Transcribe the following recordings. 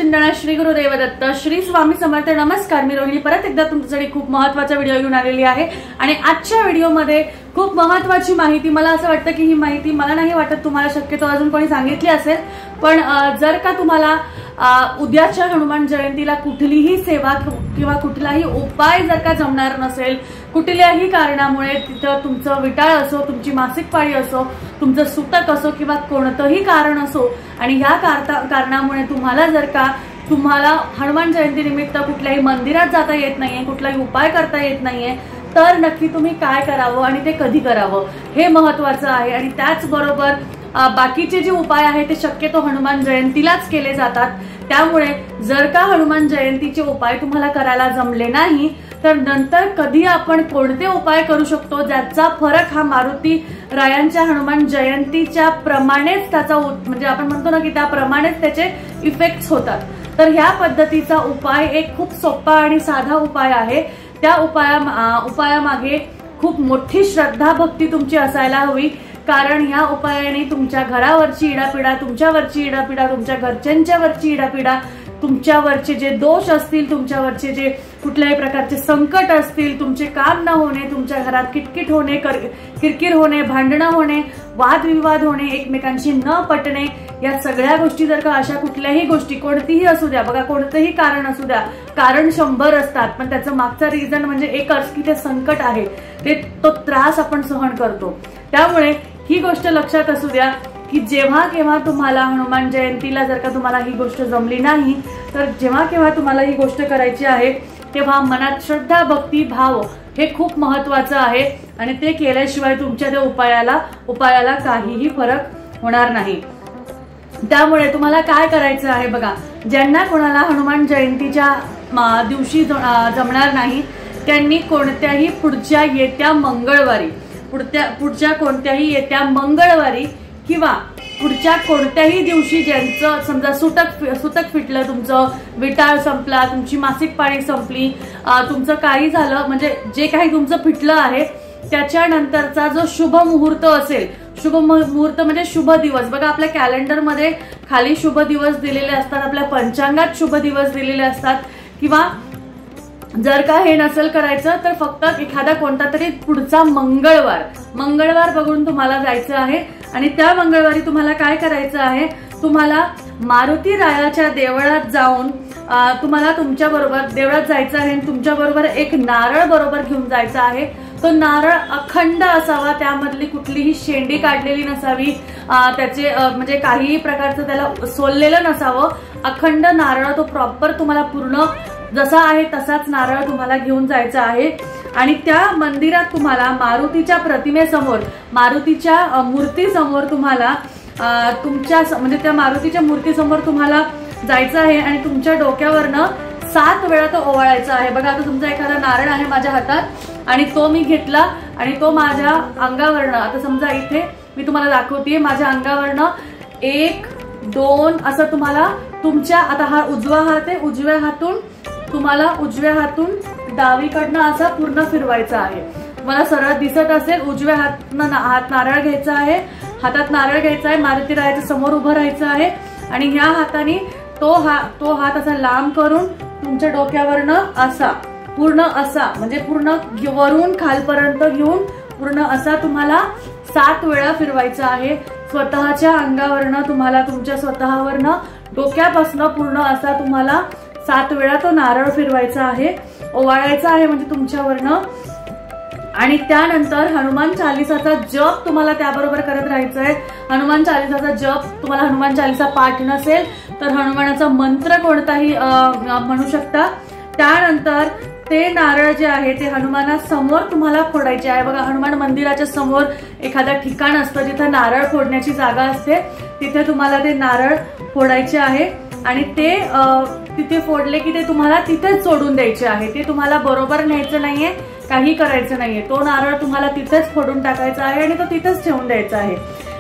चिंतन श्री गुरुदेव दत्त श्री स्वामी समर्थ। नमस्कार, मी रोहिणी परत एकदा तुमच्यासाठी खूप महत्त्वाचा व्हिडिओ घेऊन आलेली आहे आणि आजच्या व्हिडिओमध्ये खूप महत्त्वाची माहिती, मला असं वाटतं की ही माहिती मला नाही वाटत तुम्हाला शक्यतो अजून कोणी सांगितली असेल, पण जर का तुम्हाला उद्याच्या हनुमान जयंतीला कुठलीही सेवा किंवा कुठलाही उपाय जर का जमणार नसेल, कुठल्याही कारणामुळे तिथं तुमचं विटाळ असो, तुमची मासिक पाळी असो, तुमचं सुतक असो किंवा कोणतंही कारण असो आणि ह्या कारणामुळे तुम्हाला हनुमान जयंती निमित्त कुठल्याही मंदिरात जाता येत नाहीये, कुठलाही उपाय करता येत नाहीये, तर नक्की तुम्ही काय करावं आणि ते कधी करावं हे महत्त्वाचं आहे। आणि त्याचबरोबर बाकीचे जे उपाय आहेत ते शक्यतो हनुमान जयंतीलाच केले जातात। त्यामुळे जर का हनुमान जयंतीचे उपाय तुम्हाला करायला जमले नाही तर नंतर कधी आपण कोणते उपाय करू शकतो ज्याचा फरक हा मारुती रायांच्या हनुमान जयंतीच्या प्रमाणेच त्याचा म्हणजे आपण म्हणतो ना की त्याप्रमाणेच त्याचे इफेक्ट्स होतात। तर ह्या पद्धतीचा उपाय एक खूप सोपा आणि साधा उपाय आहे। त्या उपायामागे खूप मोठी श्रद्धा भक्ती तुमची असायला हवी, कारण ह्या उपायाने तुमच्या घरावरची इडापिडा, तुमच्यावरची इडापिडा, तुमच्या घरच्यांच्यावरची इडापिडा, तुमच्यावरचे जे दोष असतील, तुमच्यावरचे जे कुठल्याही प्रकारचे संकट असतील, तुमचे काम न होणे, तुमच्या घरात किटकिट होणे, किरकिर होणे, भांडणं होणे, वादविवाद होणे, एकमेकांशी न पटणे, या सगळ्या गोष्टी जर का अशा कुठल्याही गोष्टी कोणतीही असू द्या, बघा कोणतेही कारण असू द्या, कारण 100 असतात, पण त्याचं मागचा रिझन म्हणजे एकच की ते संकट आहे, तो त्रास आपण सहन करतो। त्यामुळे ही गोष्ट लक्षात असू द्या की जेव्हा केव्हा तुम्हाला हनुमान जयंतीला जर का तुम्हाला ही गोष्ट जमली नाही तर जेव्हा केव्हा तुम्हाला ही गोष्ट करायची आहे तेव्हा मनात श्रद्धा भक्ती भाव हे खूप महत्त्वाचं आहे आणि ते केल्याशिवाय तुमच्या त्या उपायाला काहीही फरक होणार नाही। त्यामुळे तुम्हाला काय करायचं आहे बघा, ज्यांना कोणाला हनुमान जयंतीच्या दिवशी जमणार नाही त्यांनी कोणत्याही पुढच्या येत्या मंगळवारी किंवा पुढच्या कोणत्याही दिवशी ज्यांचं समजा सुतक फिटलं, तुमचं विटाळ संपला, तुमची मासिक पाळी संपली, तुमचं काही झालं म्हणजे जे काही तुमचं फिटलं आहे त्याच्यानंतरचा जो शुभ मुहूर्त असेल, शुभ मुहूर्त म्हणजे शुभ दिवस, बघा आपल्या कॅलेंडरमध्ये खाली शुभ दिवस दिलेले असतात, आपल्या पंचांगात शुभ दिवस दिलेले असतात, किंवा जर का हे नसेल करायचं तर फक्त एखादा कोणता तरी पुढचा मंगळवार बघून तुम्हाला जायचं आहे। आणि त्या मंगळवारी तुम्हाला काय करायचं आहे, तुम्हाला मारुती रायाच्या देवळात जाऊन तुम्हाला तुमच्या बरोबर देवळात जायचं आहे आणि तुमच्या बरोबर एक नारळ बरोबर घेऊन जायचा आहे। तो नारळ अखंड असावा, त्यामधली कुठलीही शेंडी काढलेली नसावी, त्याचे म्हणजे काहीही प्रकारचं त्याला सोललेलं नसावं, अखंड नारळ तो प्रॉपर तुम्हाला पूर्ण जसा आहे तसाच नारळ तुम्हाला घेऊन जायचा आहे। आणि त्या मंदिरात तुम्हाला मारुतीच्या प्रतिमेसमोर, मारुतीच्या मूर्तीसमोर तुम्हाला तुमच्या म्हणजे त्या मारुतीच्या मूर्तीसमोर तुम्हाला जायचं आहे आणि तुमच्या डोक्यावरनं 7 वेळा तो ओवाळायचा आहे। बघा आता तुमचा एखादा नारळ आहे माझ्या हातात आणि तो मी घेतला आणि तो माझ्या अंगावरनं, आता समजा इथे मी तुम्हाला दाखवतेय, माझ्या अंगावरनं 1 2 असं तुम्हाला तुमच्या, आता हा उजवा हात आहे, उजव्या हातून डावीकडनं असा पूर्ण फिरवायचा आहे। तुम्हाला सरळ दिसत असेल, उजव्या हातात नारळ घ्यायचा आहे, मारुती रायाच्या समोर उभं राहायचं आहे आणि ह्या हाताने तो हात असा लांब करून तुमच्या डोक्यावरनं असा पूर्ण असा म्हणजे पूर्ण वरून खालपर्यंत घेऊन पूर्ण असा तुम्हाला 7 वेळा फिरवायचा आहे। स्वतःच्या अंगावरनं तुम्हाला तुमच्या स्वतःवरनं डोक्यापासून पूर्ण असा तुम्हाला 7 वेळा तो नारळ फिरवायचा आहे, ओवाळायचा आहे म्हणजे तुमच्यावरनं। आणि त्यानंतर हनुमान चालिसाचा जप तुम्हाला त्याबरोबर करत राहायचा आहे। हनुमान चालिसाचा जप, तुम्हाला हनुमान चालिसा पाठ नसेल तर हनुमानाचा मंत्र कोणताही म्हणू शकता। त्यानंतर ते नारळ जे आहे ते हनुमानासमोर तुम्हाला फोडायचे आहे। बघा हनुमान मंदिराच्या समोर एखादं ठिकाण असतं जिथे नारळ फोडण्याची जागा असते, तिथे तुम्हाला ते नारळ फोडायचे आहे आणि ते तिथे फोडले की ते तुम्हाला तिथेच सोडून द्यायचे आहे, ते तुम्हाला बरोबर न्यायचं नाहीये, काही करायचं नाहीये, तो नारळ तुम्हाला तिथेच फोडून टाकायचा आहे आणि तो तिथेच ठेवून द्यायचा आहे।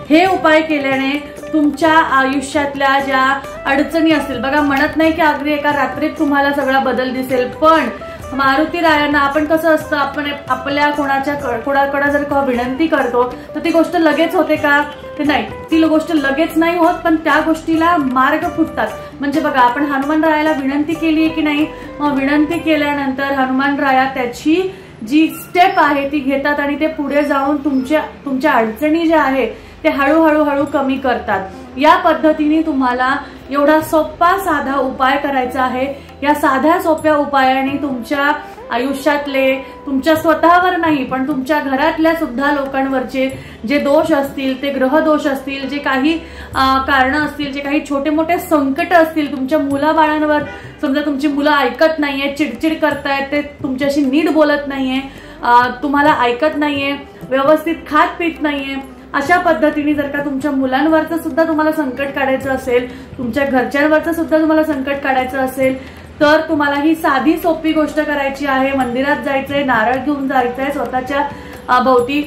हे उपाय केल्याने तुमच्या आयुष्यातल्या ज्या अडचणी असतील, बघा म्हणत नाही की अगदी एका रात्रीत तुम्हाला सगळा बदल दिसेल, पण मारुती रायांना आपण कसं असतं, आपण आपल्या कोणाकडे जर का विनंती करतो तर ती गोष्ट लगेच होते का, ते नाही, ती गोष्ट लगेच नाही होत, पण त्या गोष्टीला मार्ग फुटतात। म्हणजे बघा, आपण हनुमानरायाला विनंती केली आहे की नाही, मग विनंती केल्यानंतर हनुमानराया त्याची जी स्टेप आहे ती घेतात आणि ते पुढे जाऊन तुमच्या अडचणी ज्या आहे ते हळूहळू कमी करतात। या पद्धतीने तुम्हाला एवढा सोपा साधा उपाय करायचा आहे। या साध्या सोप्या उपायाने तुमच्या आयुष्यातले, तुमच्या स्वतःवर नाही पण तुमच्या घरातल्या सुद्धा लोकांवरचे जे दोष असतील, ते ग्रह दोष असतील, जे काही कारण असतील, जे काही छोटे मोठे संकट असतील, तुमच्या मुलाबाळांवर, समजा तुमची मुलं ऐकत नाहीये, चिडचिड करतायत, ते तुमच्याशी नीट बोलत नाहीये, तुम्हाला ऐकत नाहीये, व्यवस्थित खात पीत नाहीये, अशा पद्धतीने जर का तुमच्या मुलांवरचं सुद्धा तुम्हाला संकट काढायचं असेल, तुमच्या घरच्यांवरचं सुद्धा तुम्हाला संकट काढायचं असेल, तर तुम्हाला ही साधी सोपी गोष्ट करायची आहे। मंदिरात जायचंय, नारळ घेऊन जायचंय, स्वतःच्या भोवती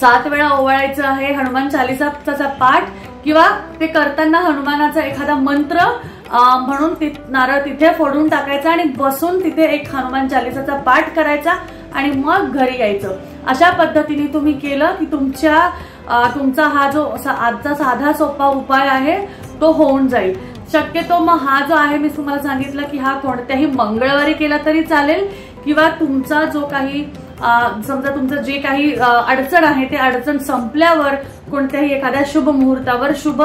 7 वेळा ओवाळायचं आहे, हनुमान चालीसाचा पाठ किंवा ते करताना हनुमानाचा एखादा मंत्र म्हणून नारळ तिथे फोडून टाकायचा आणि बसून तिथे एक हनुमान चालीसाचा पाठ करायचा आणि मग घरी यायचं। अशा पद्धतीने तुम्ही केलं की तुमचा हा जो आजचा साधा सोपा उपाय आहे तो होऊन जाईल। शक्यतो मग हा जो आहे, मी तुम्हाला सांगितलं की हा कोणत्याही मंगळवारी केला तरी चालेल किंवा तुमचा जो काही समजा तुमचं जे काही अडचण आहे ते अडचण संपल्यावर कोणत्याही एखाद्या शुभ मुहूर्तावर, शुभ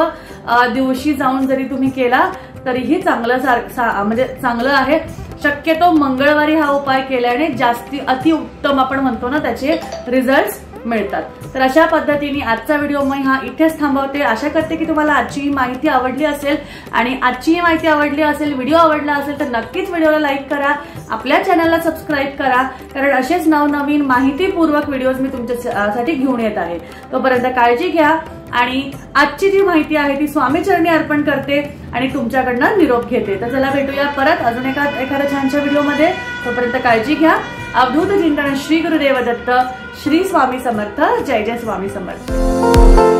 दिवशी जाऊन जरी तुम्ही केला तरीही म्हणजे चांगलं आहे। शक्यतो मंगळवारी हा उपाय केल्याने जास्ती अतिउत्तम आपण म्हणतो ना, त्याचे रिझल्ट्स मिळतात। तर अशा पद्धतीने आजचा व्हिडिओ मी हा इथेच थांबवते। आशा करते की तुम्हाला आजची ही माहिती आवडली असेल आणि आजची ही माहिती आवडली असेल, व्हिडिओ आवडला असेल तर नक्कीच व्हिडिओला लाईक करा, आपल्या चॅनलला सबस्क्राईब करा, कारण असेच नवनवीन माहितीपूर्वक व्हिडिओज मी तुमच्यासाठी घेऊन येत आहे। तोपर्यंत काळजी घ्या आणि आजची जी माहिती आहे ती स्वामी चरणी अर्पण करते आणि तुमच्याकडनं निरोप घेते। तर चला भेटूया परत अजून एखाद्या छानशा व्हिडिओमध्ये। तोपर्यंत काळजी घ्या। अवधूत चिंतन श्री गुरुदेव दत्त, श्री स्वामी समर्थ, जय जय स्वामी समर्थ।